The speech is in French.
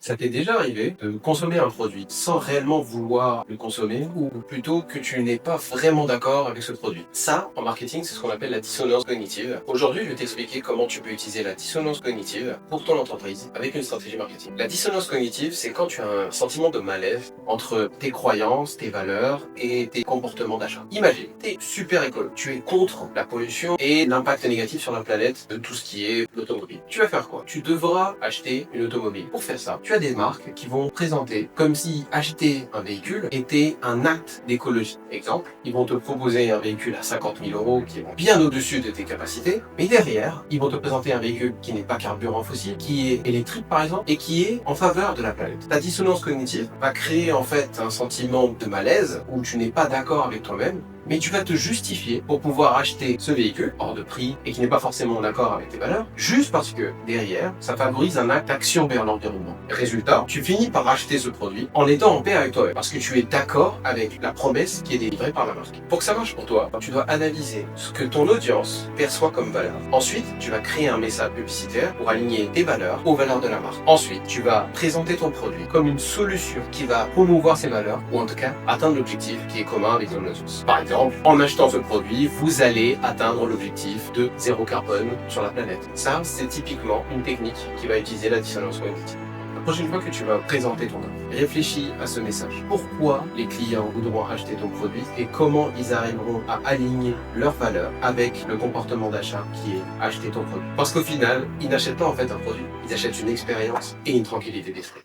Ça t'est déjà arrivé de consommer un produit sans réellement vouloir le consommer ou plutôt que tu n'es pas vraiment d'accord avec ce produit? Ça, en marketing, c'est ce qu'on appelle la dissonance cognitive. Aujourd'hui, je vais t'expliquer comment tu peux utiliser la dissonance cognitive pour ton entreprise avec une stratégie marketing. La dissonance cognitive, c'est quand tu as un sentiment de malaise entre tes croyances, tes valeurs et tes comportements d'achat. Imagine, tu es super écolo, tu es contre la pollution et l'impact négatif sur la planète de tout ce qui est l'automobile. Tu vas faire quoi? Tu devras acheter une automobile. Pour faire ça, tu as des marques qui vont présenter comme si acheter un véhicule était un acte d'écologie. Exemple, ils vont te proposer un véhicule à 50 000 euros qui vont bien au-dessus de tes capacités, mais derrière, ils vont te présenter un véhicule qui n'est pas carburant fossile, qui est électrique par exemple, et qui est en faveur de la planète. Ta dissonance cognitive va créer en fait un sentiment de malaise où tu n'es pas d'accord avec toi-même, mais tu vas te justifier pour pouvoir acheter ce véhicule hors de prix et qui n'est pas forcément en accord avec tes valeurs, juste parce que derrière, ça favorise un acte d'action vers l'environnement. Résultat, tu finis par acheter ce produit en étant en paix avec toi-même, parce que tu es d'accord avec la promesse qui est délivrée par la marque. Pour que ça marche pour toi, tu dois analyser ce que ton audience perçoit comme valeur. Ensuite, tu vas créer un message publicitaire pour aligner tes valeurs aux valeurs de la marque. Ensuite, tu vas présenter ton produit comme une solution qui va promouvoir ces valeurs, ou en tout cas atteindre l'objectif qui est commun avec ton audience. Par exemple, en achetant ce produit, vous allez atteindre l'objectif de zéro carbone sur la planète. Ça, c'est typiquement une technique qui va utiliser la dissonance cognitive. La prochaine fois que tu vas présenter ton offre, réfléchis à ce message. Pourquoi les clients voudront acheter ton produit et comment ils arriveront à aligner leurs valeurs avec le comportement d'achat qui est acheter ton produit. Parce qu'au final, ils n'achètent pas en fait un produit, ils achètent une expérience et une tranquillité d'esprit.